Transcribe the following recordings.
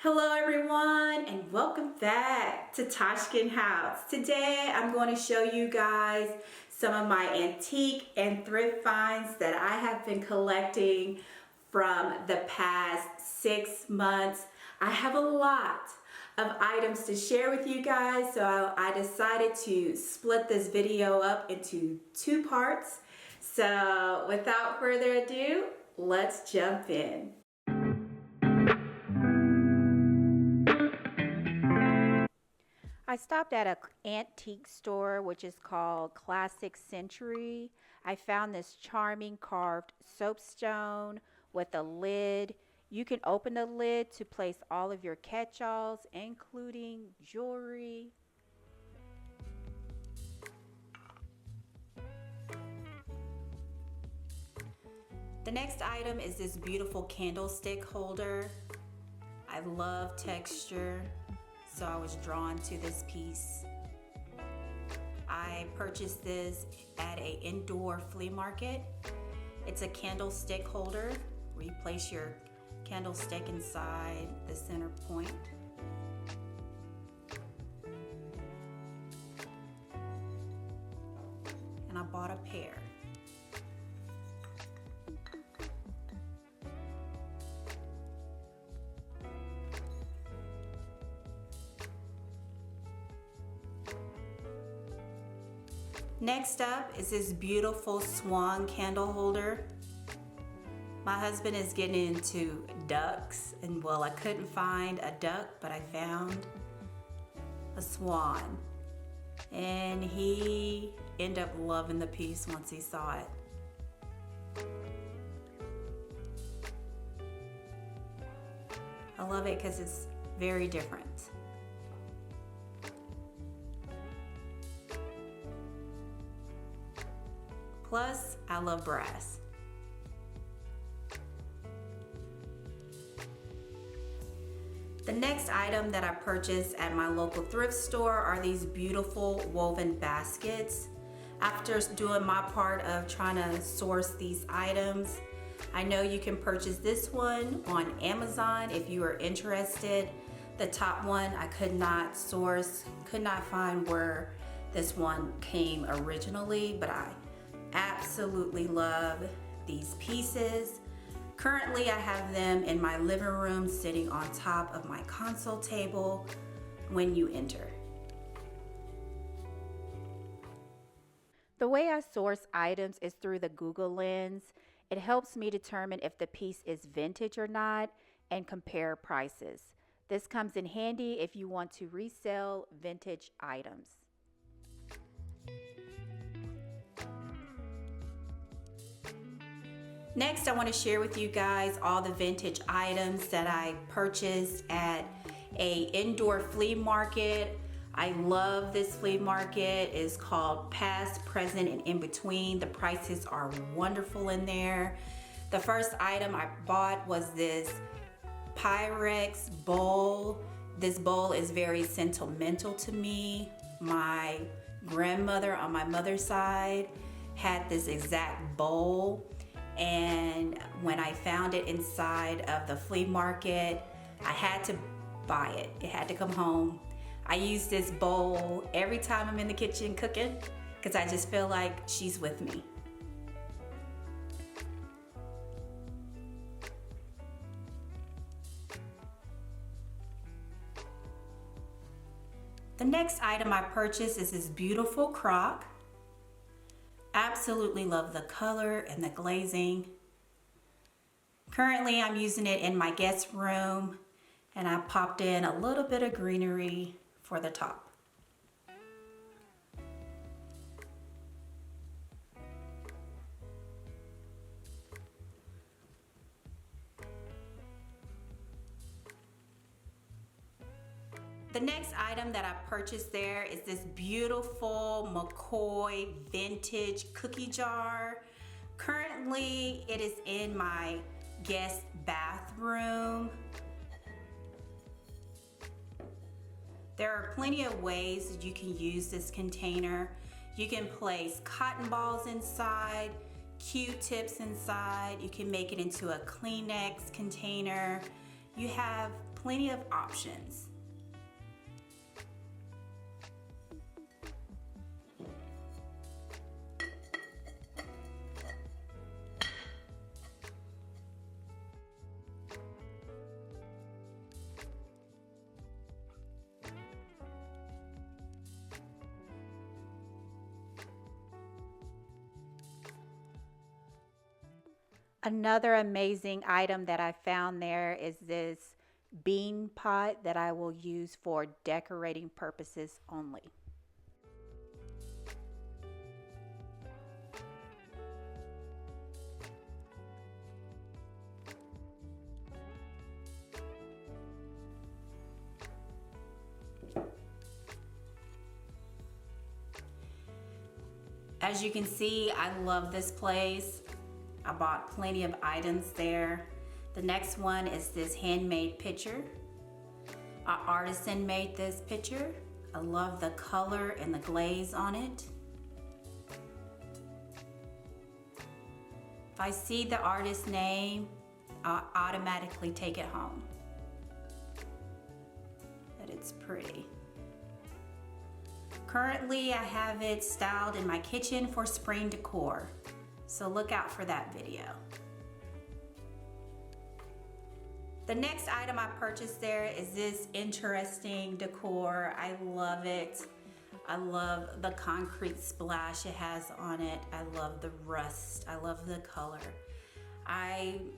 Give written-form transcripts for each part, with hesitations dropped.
Hello everyone and welcome back to Toshkin House. Today I'm going to show you guys some of my antique and thrift finds that I have been collecting from the past 6 months. I have a lot of items to share with you guys, so I decided to split this video up into 2 parts. So without further ado, let's jump in. I stopped at an antique store which is called Classic Century. I found this charming carved soapstone with a lid. You can open the lid to place all of your catch-alls, including jewelry. The next item is this beautiful candlestick holder. I love texture, so I was drawn to this piece. I purchased this at an indoor flea market. It's a candlestick holder where you place your candlestick inside the center point. And I bought a pair. Next up is this beautiful swan candle holder. My husband is getting into ducks, and well, I couldn't find a duck, but I found a swan. And he ended up loving the piece once he saw it. I love it because it's very different. Plus, I love brass. The next item that I purchased at my local thrift store are these beautiful woven baskets. After doing my part of trying to source these items, I know you can purchase this one on Amazon if you are interested. The top one I could not source, could not find where this one came originally, but I absolutely love these pieces. Currently, I have them in my living room sitting on top of my console table when you enter. The way I source items is through the Google lens. It helps me determine if the piece is vintage or not and compare prices. This comes in handy if you want to resell vintage items. Next, I want to share with you guys all the vintage items that I purchased at an indoor flea market. I love this flea market. It's called Past, Present, and In Between. The prices are wonderful in there. The first item I bought was this Pyrex Bowl. This bowl is very sentimental to me. My grandmother on my mother's side had this exact bowl. And when I found it inside of the flea market, I had to buy it. It had to come home. I use this bowl every time I'm in the kitchen cooking because I just feel like she's with me. The next item I purchased is this beautiful Croc. Absolutely love the color and the glazing. Currently, I'm using it in my guest room, and I popped in a little bit of greenery for the top. The next item that I purchased there is this beautiful McCoy vintage cookie jar. Currently, it is in my guest bathroom. There are plenty of ways that you can use this container. You can place cotton balls inside, Q-tips inside. You can make it into a Kleenex container. you have plenty of options. Another amazing item that I found there is this bean pot that I will use for decorating purposes only. As you can see, I love this place. I bought plenty of items there. The next one is this handmade pitcher. An artisan made this pitcher. I love the color and the glaze on it. If I see the artist's name, I'll automatically take it home. But it's pretty. Currently, I have it styled in my kitchen for spring decor. So look out for that video. The next item I purchased there is this interesting decor. I love it. I love the concrete splash it has on it. I love the rust. I love the color. I'm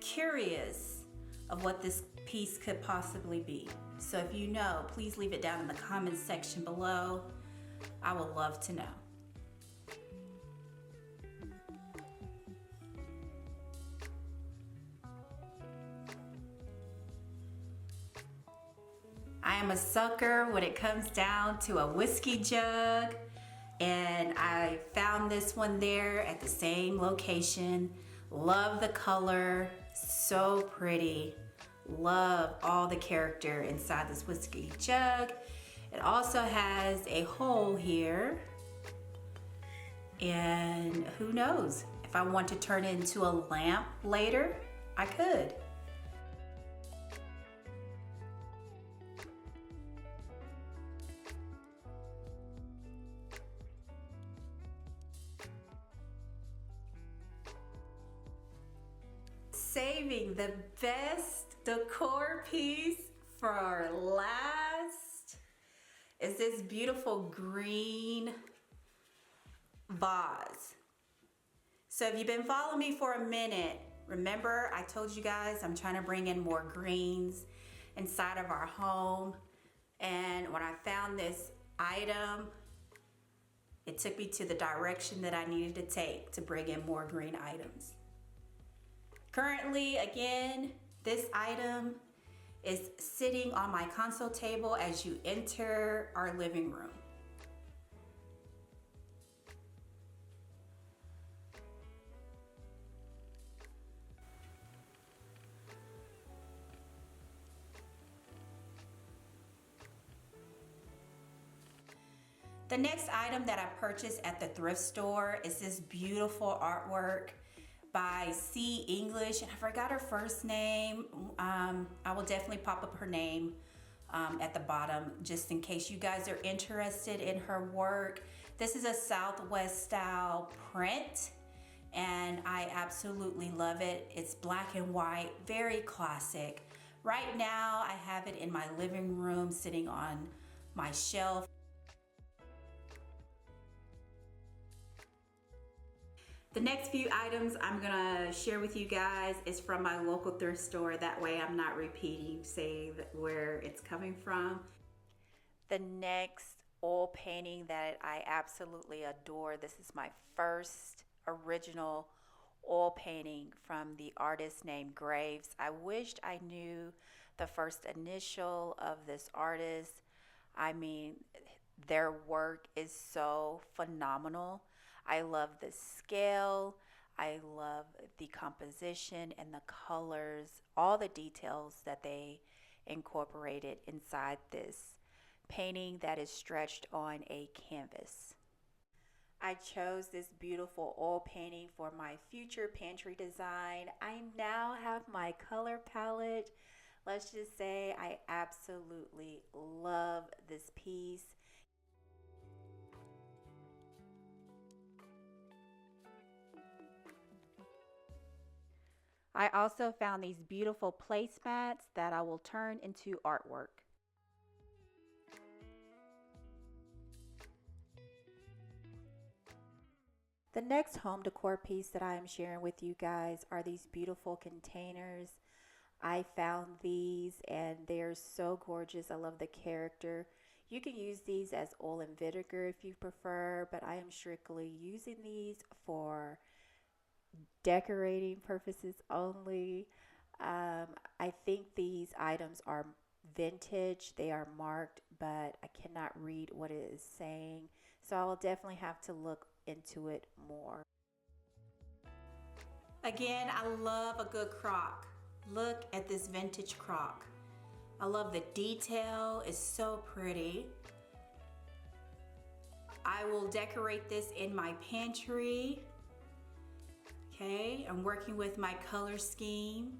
curious of what this piece could possibly be. So if you know, please leave it down in the comments section below. I would love to know. I am a sucker when it comes down to a whiskey jug, and I found this one there at the same location. Love the color, so pretty. Love all the character inside this whiskey jug. It also has a hole here, and who knows, if I want to turn it into a lamp later, I could. Saving the best decor piece for last is this beautiful green vase. So if you've been following me for a minute, remember I told you guys I'm trying to bring in more greens inside of our home. And when I found this item, it took me to the direction that I needed to take to bring in more green items. Currently, again, this item is sitting on my console table as you enter our living room. The next item that I purchased at the thrift store is this beautiful artwork by C. English, and I forgot her first name. I will definitely pop up her name at the bottom just in case you guys are interested in her work. This is a Southwest style print, and I absolutely love it. It's black and white, very classic. Right now, I have it in my living room sitting on my shelf. The next few items I'm gonna share with you guys is from my local thrift store. That way I'm not repeating, saying where it's coming from. The next oil painting that I absolutely adore. This is my first original oil painting from the artist named Graves. I wished I knew the first initial of this artist. I mean, their work is so phenomenal. I love the scale, I love the composition and the colors, all the details that they incorporated inside this painting that is stretched on a canvas. I chose this beautiful oil painting for my future pantry design. I now have my color palette. Let's just say I absolutely love this piece. I also found these beautiful placemats that I will turn into artwork. The next home decor piece that I am sharing with you guys are these beautiful containers. I found these and they're so gorgeous. I love the character. You can use these as oil and vinegar if you prefer, but I am strictly using these for decorating purposes only. I think these items are vintage. They are marked, but I cannot read what it is saying. So I'll definitely have to look into it more. Again, I love a good crock. Look at this vintage crock. I love the detail. It's so pretty. I will decorate this in my pantry. Okay, I'm working with my color scheme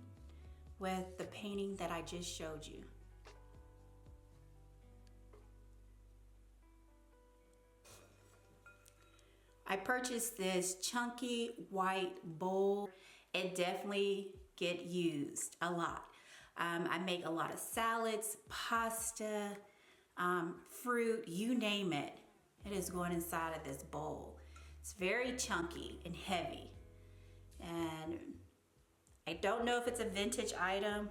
with the painting that I just showed you. I purchased this chunky white bowl. It definitely get used a lot. I make a lot of salads, pasta, fruit, you name it. It is going inside of this bowl. It's very chunky and heavy. And I don't know if it's a vintage item.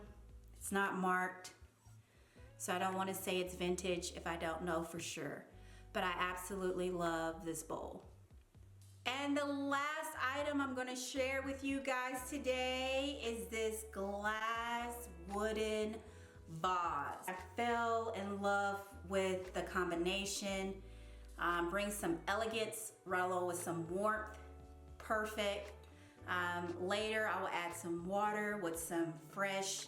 It's not marked. So I don't want to say it's vintage if I don't know for sure. But I absolutely love this bowl. And the last item I'm going to share with you guys today is this glass wooden vase. I fell in love with the combination. Brings some elegance, along with some warmth. Perfect. Later I will add some water with some fresh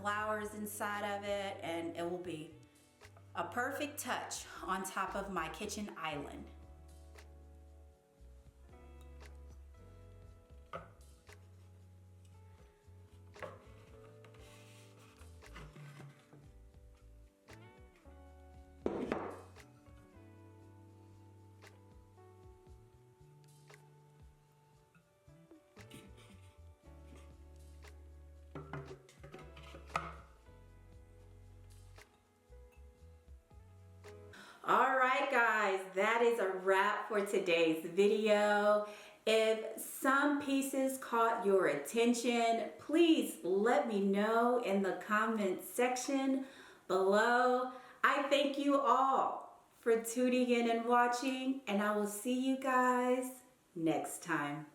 flowers inside of it, and it will be a perfect touch on top of my kitchen island. All right, guys, that is a wrap for today's video. If some pieces caught your attention, please let me know in the comment section below. I thank you all for tuning in and watching, and I will see you guys next time.